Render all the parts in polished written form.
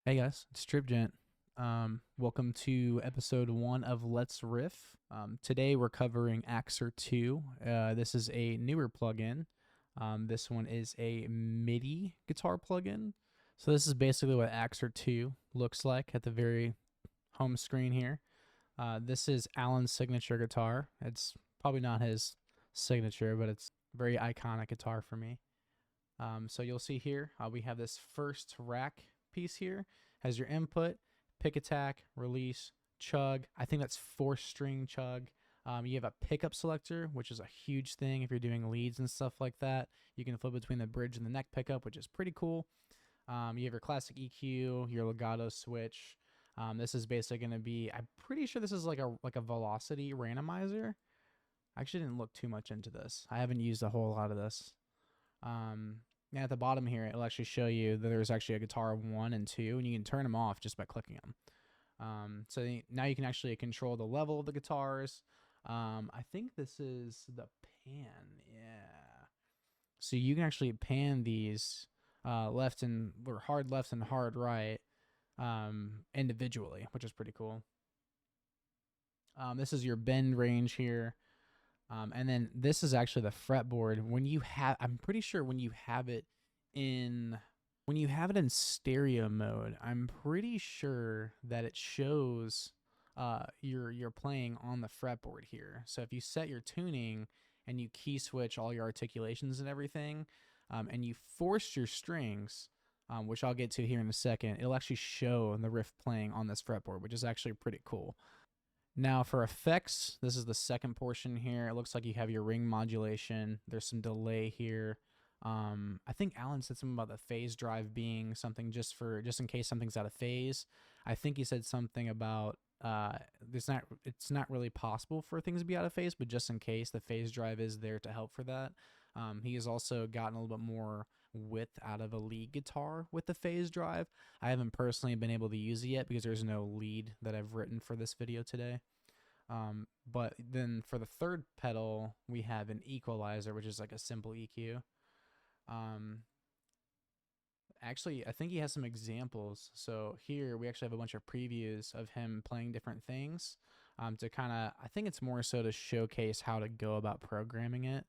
Hey guys, it's Trip Gent. Welcome to episode 1 of Let's Riff. Today we're covering Axure II. This is a newer plugin. This one is a MIDI guitar plugin. So this is basically what Axure II looks like at the very home screen here. This is Alan's signature guitar. It's probably not his signature, but it's a very iconic guitar for me. So you'll see here, we have this first rack piece here. Has your input, pick attack, release, chug. I think that's 4-string chug. You have a pickup selector, which is a huge thing if you're doing leads and stuff like that. You can flip between the bridge and the neck pickup, which is pretty cool. You have your classic EQ, your legato switch. This is basically going to be, I'm pretty sure this is like a velocity randomizer. I actually didn't look too much into this. I haven't used a whole lot of this. And at the bottom here, it'll actually show you that there's actually a guitar 1 and 2, and you can turn them off just by clicking them. So now you can actually control the level of the guitars. I think this is the pan, yeah. So you can actually pan these hard left and hard right individually, which is pretty cool. This is your bend range here. And then this is actually the fretboard. When you have, I'm pretty sure when you have it in stereo mode, I'm pretty sure that it shows you're playing on the fretboard here. So if you set your tuning and you key switch all your articulations and everything, and you force your strings, which I'll get to here in a second, it'll actually show the riff playing on this fretboard, which is actually pretty cool. Now for effects, this is the second portion here. It looks like you have your ring modulation. There's some delay here. I think Alan said something about the phase drive being something just in case something's out of phase. I think he said something about it's not really possible for things to be out of phase, but just in case, the phase drive is there to help for that. He has also gotten a little bit more width out of a lead guitar with the phase drive. I haven't personally been able to use it yet because there's no lead that I've written for this video today. But then for the third pedal, we have an equalizer, which is like a simple EQ. Actually, I think he has some examples. So here we actually have a bunch of previews of him playing different things to kind of, I think it's more so to showcase how to go about programming it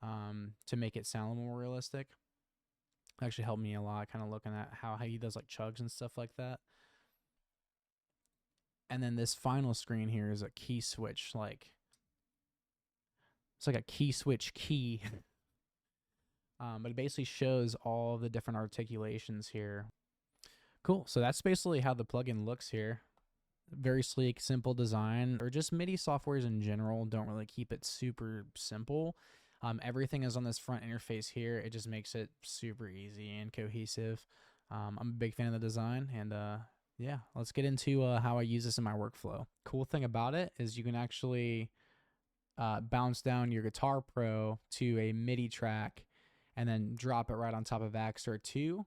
to make it sound a little more realistic. It actually helped me a lot, kind of looking at how he does like chugs and stuff like that. And then this final screen here is a key switch, it's like a key switch key. But it basically shows all the different articulations here. Cool. So that's basically how the plugin looks here. Very sleek, simple design, or just MIDI softwares in general don't really keep it super simple. Everything is on this front interface here. It just makes it super easy and cohesive. I'm a big fan of the design, and yeah, let's get into how I use this in my workflow. Cool thing about it is you can actually bounce down your Guitar Pro to a MIDI track and then drop it right on top of Axer II,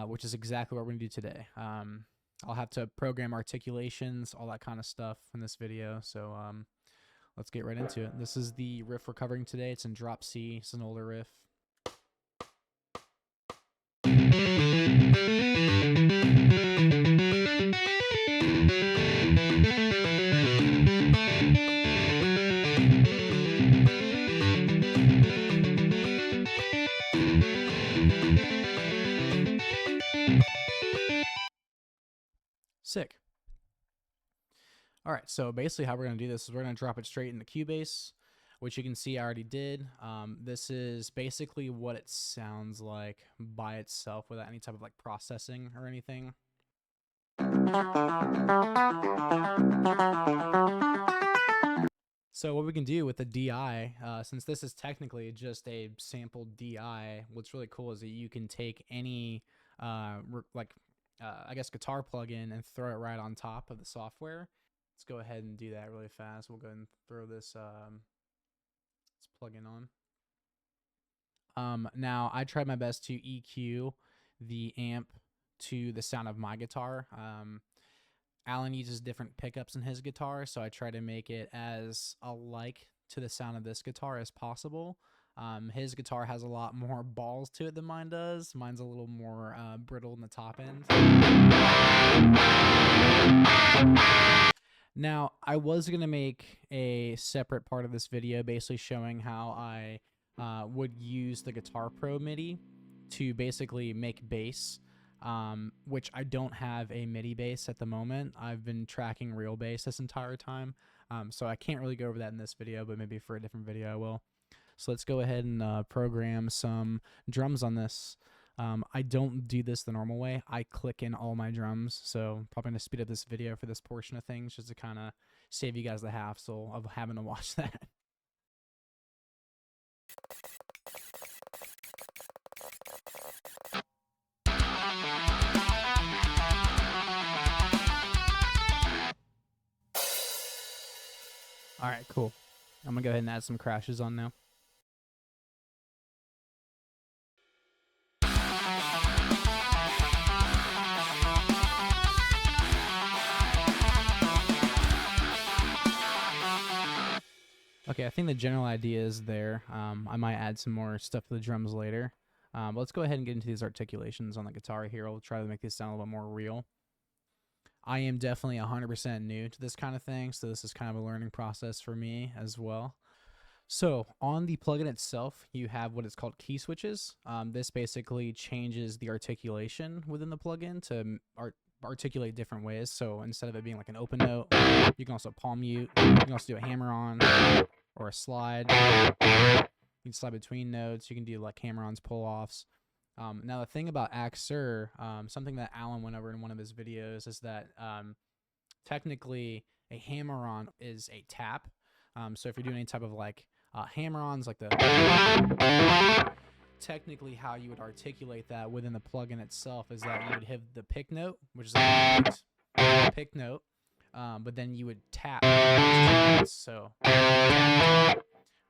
which is exactly what we're going to do today. I'll have to program articulations, all that kind of stuff in this video, so let's get right into it. This is the riff we're covering today. It's in drop C. It's an older riff. Sick. All right, so basically how we're going to do this is we're going to drop it straight into Cubase, which you can see I already did. This is basically what it sounds like by itself without any type of like processing or anything. So what we can do with the DI, since this is technically just a sampled DI, what's really cool is that you can take any I guess guitar plugin and throw it right on top of the software. Let's go ahead and do that really fast. We'll go ahead and throw this plugin on. Now I tried my best to EQ the amp to the sound of my guitar. Alan uses different pickups in his guitar, so I try to make it as alike to the sound of this guitar as possible. His guitar has a lot more balls to it than mine does. Mine's a little more brittle in the top end. Now, I was going to make a separate part of this video basically showing how I would use the Guitar Pro MIDI to basically make bass, which I don't have a MIDI bass at the moment. I've been tracking real bass this entire time, so I can't really go over that in this video, but maybe for a different video I will. So let's go ahead and program some drums on this. I don't do this the normal way. I click in all my drums, so I'm probably going to speed up this video for this portion of things just to kind of save you guys the hassle of having to watch that. All right, cool. I'm going to go ahead and add some crashes on now. Okay, I think the general idea is there. I might add some more stuff to the drums later. But let's go ahead and get into these articulations on the guitar here. I'll try to make these sound a little bit more real. I am definitely 100% new to this kind of thing, so this is kind of a learning process for me as well. So on the plugin itself, you have what is called key switches. This basically changes the articulation within the plugin to articulate different ways. So instead of it being like an open note, you can also palm mute. You can also do a hammer-on or a slide. You can slide between notes. You can do like hammer-ons, pull-offs. Now the thing about Axer, something that Alan went over in one of his videos is that technically a hammer-on is a tap. So if you're doing any type of like hammer-ons, like technically how you would articulate that within the plugin itself is that you would hit the pick note, which is like a pick note, but then you would tap. So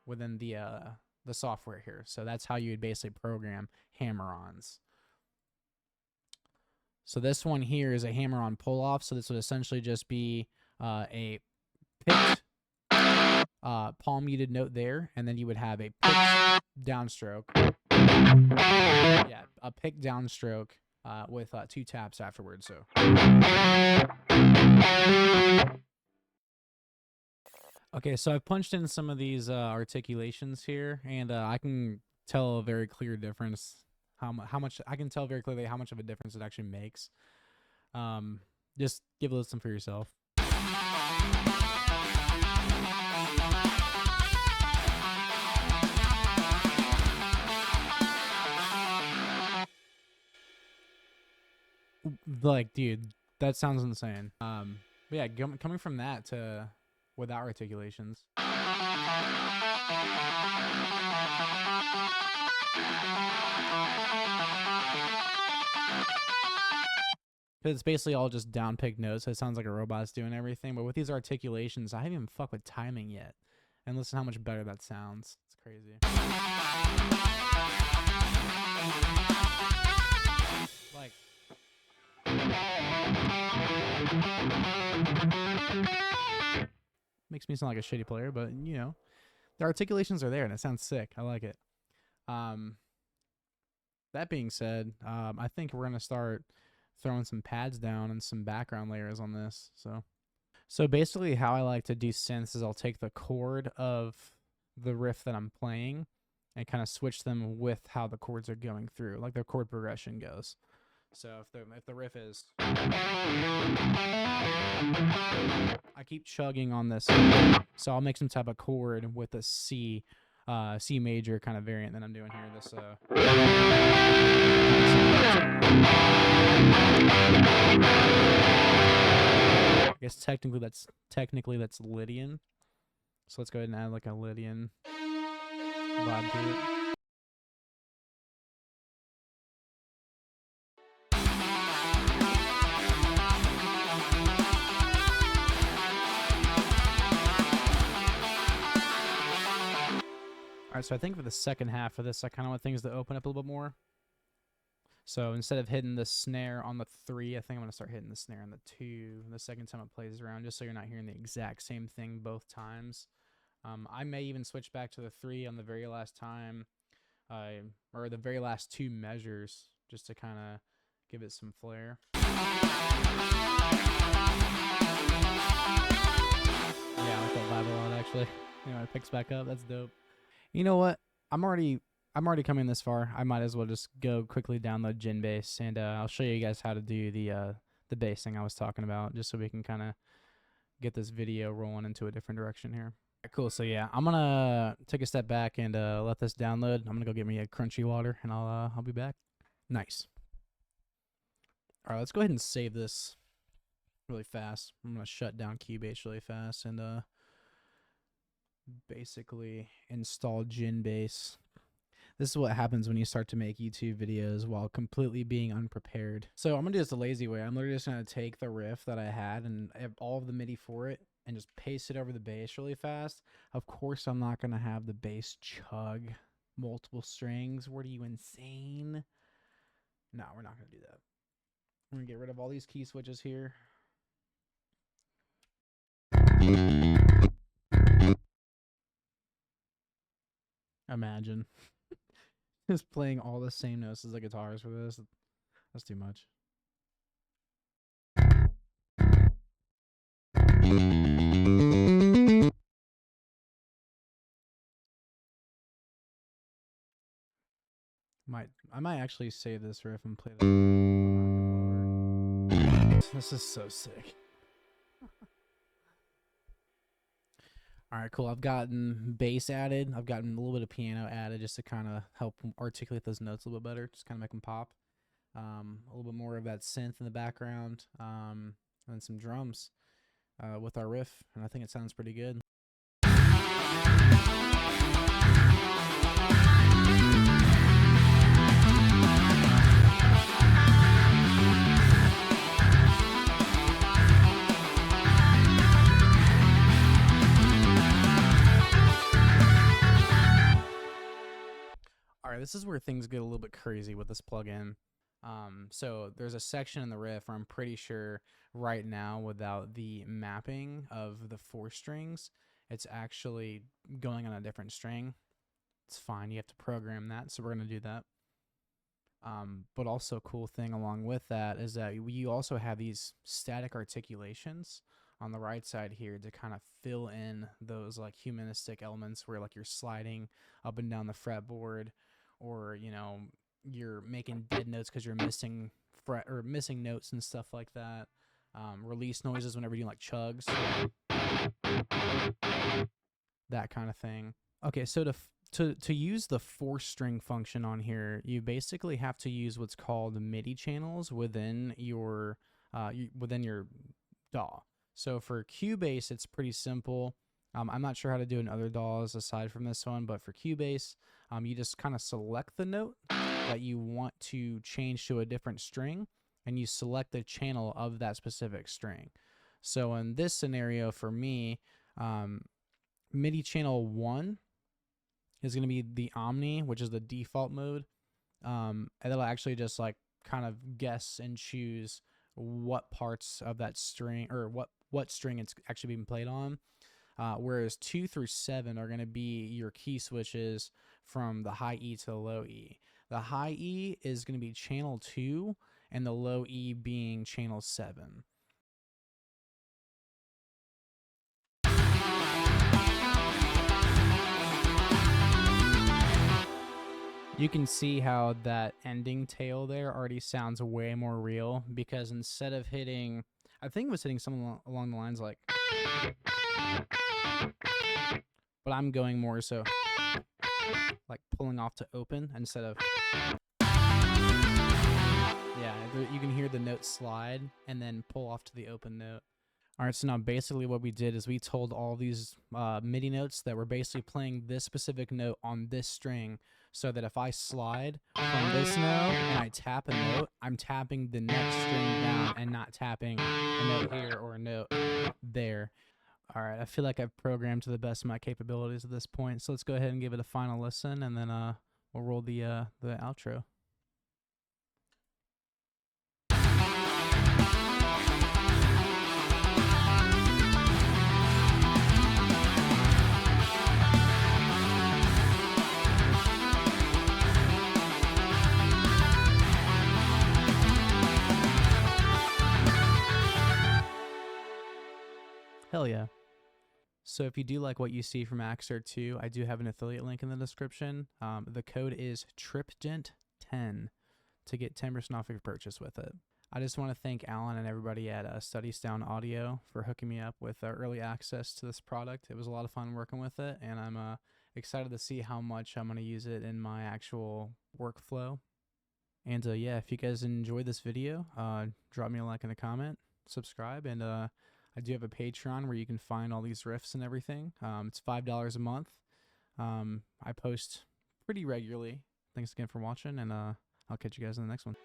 within the software here. So that's how you would basically program hammer-ons. So this one here is a hammer-on pull-off. So this would essentially just be a picked palm muted note there, and then you would have a picked downstroke. Yeah, a picked downstroke with 2 taps afterwards. So. Okay, so I've punched in some of these articulations here, and I can tell a very clear difference. How much I can tell very clearly how much of a difference it actually makes. Just give a listen for yourself. Like, dude, that sounds insane. But yeah, coming from that to without articulations. It's basically all just down-picked notes, so it sounds like a robot's doing everything. But with these articulations, I haven't even fucked with timing yet. And listen how much better that sounds. It's crazy. Like... Makes me sound like a shitty player, but, you know, the articulations are there, and it sounds sick. I like it. That being said, I think we're going to start throwing some pads down and some background layers on this. So basically how I like to do synths is I'll take the chord of the riff that I'm playing and kind of switch them with how the chords are going through, like the chord progression goes. So if the riff is, I keep chugging on this, so I'll make some type of chord with a C major kind of variant that I'm doing here. This I guess technically that's Lydian. So let's go ahead and add like a Lydian vibe to it. All right, so I think for the second half of this, I kind of want things to open up a little bit more. So instead of hitting the snare on the 3, I think I'm going to start hitting the snare on the 2 the second time it plays around, just so you're not hearing the exact same thing both times. I may even switch back to the 3 on the very last time, or the very last 2 measures, just to kind of give it some flair. Yeah, I like that vibe a lot, actually. Anyway, it picks back up. That's dope. You know what? I'm already coming this far. I might as well just go quickly download Genbase, and I'll show you guys how to do the bass thing I was talking about, just so we can kind of get this video rolling into a different direction here. Right, cool. So yeah, I'm gonna take a step back and let this download. I'm gonna go get me a crunchy water, and I'll be back. Nice. All right, let's go ahead and save this really fast. I'm gonna shut down Cubase really fast and basically install Genbase. This is what happens when you start to make YouTube videos while completely being unprepared. So I'm gonna do this the lazy way. I'm literally just gonna take the riff that I had and have all of the MIDI for it and just paste it over the bass really fast. Of course, I'm not gonna have the bass chug multiple strings. What are you, insane? No, we're not gonna do that. I'm gonna get rid of all these key switches here. Imagine just playing all the same notes as the guitars for this. That's too much. I might actually save this riff and play that. This is so sick. All right, cool. I've gotten bass added. I've gotten a little bit of piano added just to kind of help articulate those notes a little bit better, just kind of make them pop. A little bit more of that synth in the background, and some drums with our riff, and I think it sounds pretty good. Alright, this is where things get a little bit crazy with this plugin. So there's a section in the riff where I'm pretty sure right now, without the mapping of the 4 strings, it's actually going on a different string. It's fine, you have to program that, so we're going to do that. But also a cool thing along with that is that you also have these static articulations on the right side here to kind of fill in those like humanistic elements where like you're sliding up and down the fretboard, or you know, you're making dead notes because you're missing fret or missing notes and stuff like that. Release noises whenever you like chugs, that kind of thing. Okay, so to use the 4-string function on here, you basically have to use what's called MIDI channels within your DAW. So for Cubase, it's pretty simple. I'm not sure how to do in other DAWs aside from this one, but for Cubase, you just kind of select the note that you want to change to a different string, and you select the channel of that specific string. So in this scenario for me, MIDI channel 1 is going to be the Omni, which is the default mode, and it'll actually just like kind of guess and choose what parts of that string, or what string it's actually being played on. Whereas 2 through 7 are going to be your key switches from the high E to the low E. The high E is going to be channel 2, and the low E being channel 7. You can see how that ending tail there already sounds way more real, because instead of hitting, I think it was hitting something along the lines like, but I'm going more so like pulling off to open instead of, yeah, you can hear the note slide and then pull off to the open note. All right, so now basically what we did is we told all these MIDI notes that we're basically playing this specific note on this string, so that if I slide from this note and I tap a note, I'm tapping the next string down and not tapping a note here or a note there. All right, I feel like I've programmed to the best of my capabilities at this point, so let's go ahead and give it a final listen, and then we'll roll the outro. Hell yeah. So if you do like what you see from Axure II, I do have an affiliate link in the description. The code is TRIPGENT10 to get 10% off your purchase with it. I just want to thank Alan and everybody at Study Sound Audio for hooking me up with early access to this product. It was a lot of fun working with it, and I'm excited to see how much I'm going to use it in my actual workflow. And yeah, if you guys enjoyed this video, drop me a like and a comment, subscribe, and I do have a Patreon where you can find all these riffs and everything. It's $5 a month. I post pretty regularly. Thanks again for watching, and I'll catch you guys in the next one.